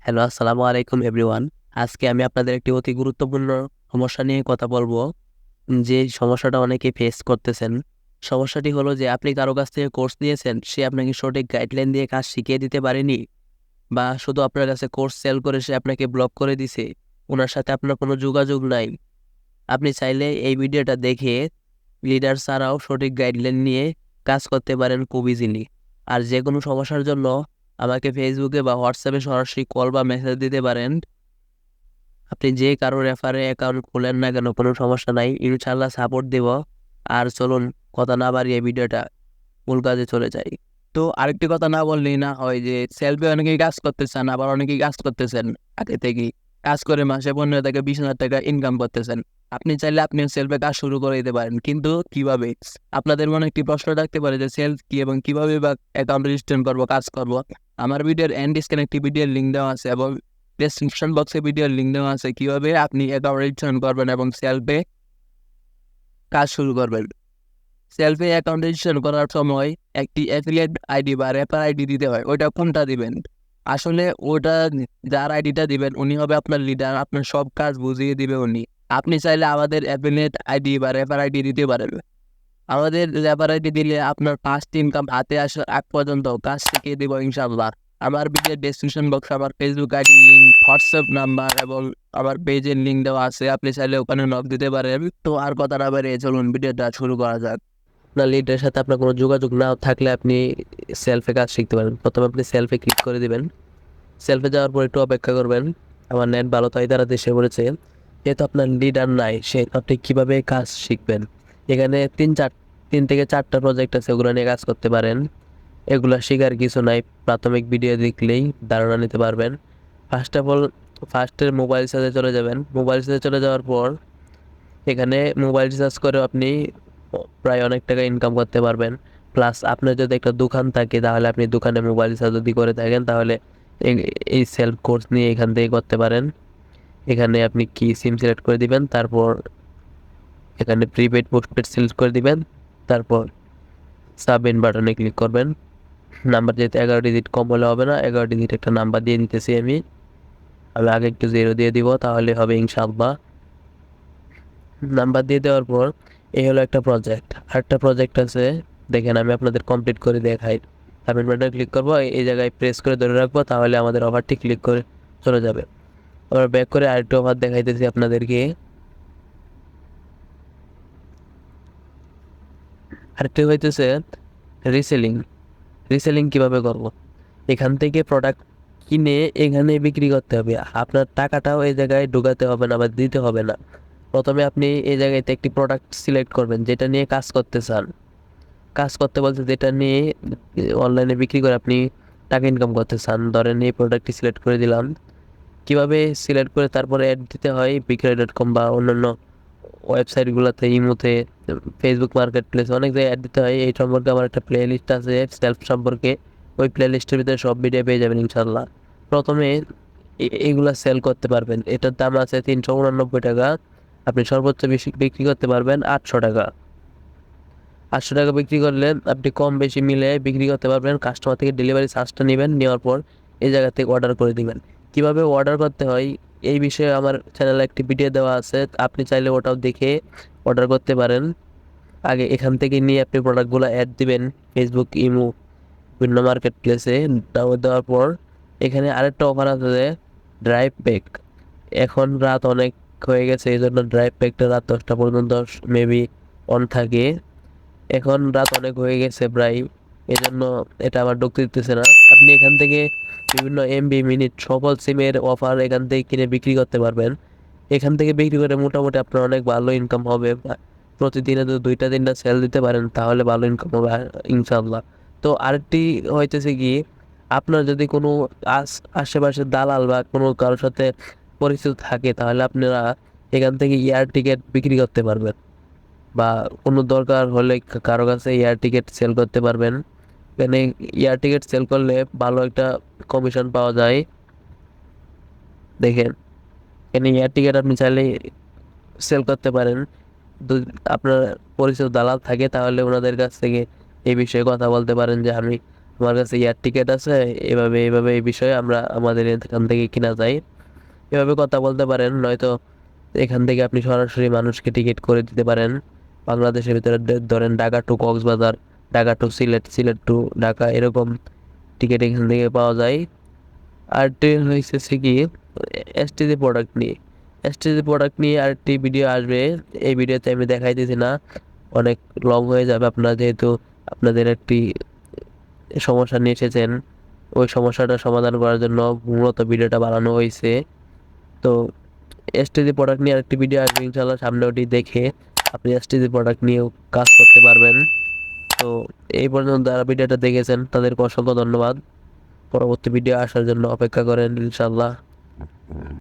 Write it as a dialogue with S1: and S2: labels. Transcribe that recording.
S1: Hello, আসসালামু আলাইকুম everyone. আজকে আমি আপনাদের একটি অতি গুরুত্বপূর্ণ সমস্যা নিয়ে কথা বলবো। যে সমস্যাটা অনেকেই ফেস করতেছেন। সমস্যাটি হলো যে আপনি কারো কাছ থেকে কোর্স নিয়েছেন, সে আপনাকে সঠিক গাইডলাইন দিয়ে কাজ শিখিয়ে দিতে পারেনি, বা শুধু আপনার কাছে কোর্স সেল করে সে আপনাকে ব্লক করে দিছে। ওনার সাথে আপনার কোনো যোগাযোগ নাই। আপনি চাইলে এই ভিডিওটা দেখে লিডার ছাড়াও সঠিক গাইডলাইন নিয়ে কাজ করতে পারেন খুব ইজিলি। আর যে কোনো সমস্যার জন্য আমাকে ফেসবুকে বা হোয়াটসঅ্যাপে সরাসরি কল বা মেসেজ দিতে পারেন। আপনি যে কারো রেফারে অ্যাকাউন্ট খুলেন না কেন, কোনো সমস্যা নাই, ইনশাল্লাহ সাপোর্ট দেব। আর চলুন কথা না বাড়িয়ে ভিডিওটা মূল কাজে চলে যাই। তো আরেকটি কথা না বললেই না হয় যে সেলফে অনেকেই কাজ করতেছেন, আবার অনেকেই কাজ করতেছেন আগে থেকেই। কাজ করে মাসে 15 থেকে 20 হাজার টাকা ইনকাম করতেছেন। আপনি চাইলে আপনি সেলফে কাজ শুরু করে দিতে পারেন, কিন্তু কিভাবে? আপনাদের মনে একটি প্রশ্ন থাকতে পারে যে সেলফ কি এবং কিভাবে বা অ্যাকাউন্ট রেজিস্ট্রেশন করবো, কাজ করবো। আমার ভিডিওর এন্ড স্ক্রিনে একটি ভিডিওর লিঙ্ক দেওয়া আছে এবং ডেসক্রিপশন বক্সে ভিডিওর লিঙ্ক দেওয়া আছে কিভাবে আপনি অ্যাকাউন্ট রেজিস্ট্রেশন করবেন এবং সেলফে কাজ শুরু করবেন। সেলফে অ্যাকাউন্ট রেজিস্ট্রেশন করার সময় একটি অ্যাফিলিয়েট আইডি বা রেফার আইডি দিতে হয়। ওইটা কোনটা দিবেন? আসলে ওটা যার আইডিটা দিবেন উনি হবে আপনার লিডার, আপনার সব কাজ বুঝিয়ে দিবে উনি। আপনি চাইলে আমাদের অ্যাফিলিয়েট আইডি বা রেফার আইডি দিতে পারেন। আমাদের রেফার আইডি দিলে আপনার ফার্স্ট ইনকাম হাতে আসার আগ পর্যন্ত কাজ শিখিয়ে দেবো ইনশাআল্লাহ। আমার ভিডিও ডেসক্রিপশন বক্সে আমার Facebook ID link, WhatsApp number এবং আমার পেজের লিঙ্ক দেওয়া আছে। আপনি চাইলে ওখানে নক দিতে পারেন। তো আর কথা না বাড়িয়ে চলুন ভিডিওটা শুরু করা যাক। আপনার লিডের সাথে আপনার কোনো যোগাযোগ না থাকলে আপনি সেলফে কাজ শিখতে পারেন। প্রথমে আপনি সেলফে ক্লিক করে দিবেন। সেলফে যাওয়ার পর একটু অপেক্ষা করবেন। আমার নেট ভালো তাই তারা দেশে পড়েছে। যেহেতু আপনার লিডার নাই, সে আপনি কিভাবে কাজ শিখবেন? এখানে 3 থেকে 4টা প্রজেক্ট আছে, ওগুলো নিয়ে কাজ করতে পারেন। এগুলো শেখার কিছু নাই, প্রাথমিক ভিডিও দেখলেই ধারণা নিতে পারবেন। ফার্স্ট অফ অল, ফার্স্টের মোবাইল রিচার্জে চলে যাবেন। মোবাইল রিচার্জে চলে যাওয়ার পর এখানে মোবাইল রিচার্জ করে আপনি প্রায় অনেক টাকা ইনকাম করতে পারবেন। প্লাস আপনার যদি একটা দোকান থাকে, তাহলে আপনি দোকানে মোবাইল রিচার্জ যদি করে থাকেন, তাহলে এই সেলফ কোর্স নিয়ে এখান থেকে করতে পারেন। এখানে আপনি কি সিম সিলেক্ট করে দিবেন, তারপর এখানে প্রিপেড পোস্টপেড সিলেক্ট করে দিবেন, তারপর সাবমিট বাটনে ক্লিক করবেন। নাম্বার যেহেতু 11 ডিজিট, কম হলে হবে না, 11 ডিজিট একটা নাম্বার দিয়ে দিতেছি আমি। আমি আগে একটু জিরো দিয়ে দিব, তাহলে হবে ইনশাআল্লাহ। নাম্বার দিয়ে দেওয়ার পর এই হলো একটা প্রজেক্ট। আরেকটা প্রজেক্ট আছে, দেখেন আমি আপনাদের কমপ্লিট করে দেখাই। সাবমিট বাটনে ক্লিক করবো, এই জায়গায় প্রেস করে ধরে রাখবো, তাহলে আমাদের অফারটি ক্লিক করে চলে যাবে। আবার ব্যাক করে আরেকটা অফার দেখাইতেছি আপনাদেরকে। আরেকটা হইতেছে রিসেলিং। রিসেলিং কিভাবে করব? এখান থেকে প্রোডাক্ট কিনে এখানে বিক্রি করতে হবে। আপনার টাকাটাও এই জায়গায় ঢোকাতে হবে না বা দিতে হবে না। প্রথমে আপনি এই জায়গাতে একটি প্রোডাক্ট সিলেক্ট করবেন যেটা নিয়ে কাজ করতে চান। কাজ করতে বলতে যেটা নিয়ে অনলাইনে বিক্রি করে আপনি টাকা ইনকাম করতে চান। ধরেন এই প্রোডাক্টটি সিলেক্ট করে দিলাম। কিভাবে সিলেক্ট করে তারপরে অ্যাড দিতে হয়, বিক্রয়.com বা অন্যান্য ওয়েবসাইটগুলোতে, ইমোতে, ফেসবুক মার্কেট প্লেস, অনেক জায়গায় অ্যাড দিতে হয়। এই সম্পর্কে আমার একটা প্লে লিস্ট আছে সেলফ সম্পর্কে। ওই প্লে লিস্টের ভিতরে সব ভিডিও পেয়ে যাবেন ইনশাল্লাহ। প্রথমে এইগুলা সেল করতে পারবেন। এটার দাম আছে 389 টাকা। আপনি সর্বোচ্চ বেশি বিক্রি করতে পারবেন 800 টাকা। 800 টাকা বিক্রি করলে আপনি কম বেশি মিলে বিক্রি করতে পারবেন। কাস্টমার থেকে ডেলিভারি চার্জটা নেবেন, নেওয়ার পর এই জায়গা থেকে অর্ডার করে দিবেন। কিভাবে অর্ডার করতে হয় এই বিষয়ে আমার চ্যানেলে একটি ভিডিও দেওয়া আছে, আপনি চাইলে ওটাও দেখে অর্ডার করতে পারেন। আগে এখান থেকে নিয়ে আপনি প্রোডাক্টগুলো অ্যাড দিবেন ফেসবুক, ইমো, বিভিন্ন মার্কেট প্লেসে। দেওয়ার পর এখানে আরেকটা অফার আছে যে ড্রাইভ প্যাক। এখন রাত অনেক হয়ে গেছে, এই জন্য ড্রাইভ প্যাকটা রাত 10টা পর্যন্ত মেবি অন থাকে। এখন রাত অনেক হয়ে গেছে প্রায়, এজন্য এটা আবার ঢুকতে দিতেছে না। আপনি এখান থেকে বিভিন্ন এমবি, মিনিট, সকল সিমের অফার এখান থেকে কিনে বিক্রি করতে পারবেন। এখান থেকে বিক্রি করে মোটামুটি আপনার অনেক ভালো ইনকাম হবে। প্রতিদিনে যদি 2টা 3টা সেল দিতে পারেন তাহলে ভালো ইনকাম হবে ইনশাল্লাহ। তো আরেকটি হইতেছে কি, আপনার যদি কোনো আশেপাশে দালাল বা কোনো কারোর সাথে পরিচিত থাকে, তাহলে আপনারা এখান থেকে এয়ার টিকিট বিক্রি করতে পারবেন, বা কোনো দরকার হলে কারো কাছে এয়ার টিকিট সেল করতে পারবেন। এখানে এয়ার টিকিট সেল করলে ভালো একটা কমিশন পাওয়া যায়। দেখেন, এখানে এয়ার টিকিট আপনি চাইলে সেল করতে পারেন। আপনার পরিচিত দালাল থাকে, তাহলে ওনাদের কাছ থেকে এই বিষয়ে কথা বলতে পারেন যে আমি আমার কাছে এয়ার টিকেট আছে, এভাবে এভাবে এই বিষয়ে আমরা আমাদের এখান থেকে কিনা যায়, এভাবে কথা বলতে পারেন। নয়তো এখান থেকে আপনি সরাসরি মানুষকে টিকিট করে দিতে পারেন। বাংলাদেশের ভিতরে ধরেন Dhaka to Cox's Bazar, Dhaka to Sylhet, Sylhet to Dhaka, এরকম টিকিট এখান থেকে পাওয়া যায়। আর ট্রেন হয়েছে কি এসটিজি প্রোডাক্ট নিয়ে, এসটিজি প্রোডাক্ট নিয়ে আরেকটি ভিডিও আসবে। এই ভিডিওতে আমি দেখাইতেছি না, অনেক লং হয়ে যাবে। আপনারা যেহেতু আপনাদের একটি সমস্যা নিয়ে এসেছেন, ওই সমস্যাটা সমাধান করার জন্য মূলত ভিডিওটা বানানো হয়েছে। তো এসটিজি প্রোডাক্ট নিয়ে আরেকটি ভিডিও আসবে ইনশাল্লাহ, সামনে ওটি দেখে আপনি এসটিজি প্রোডাক্ট নিয়েও কাজ করতে পারবেন। তো এই পর্যন্ত যারা ভিডিওটা দেখেছেন তাদেরকে অসংখ্য ধন্যবাদ। পরবর্তী ভিডিও আসার জন্য অপেক্ষা করেন ইনশাল্লাহ।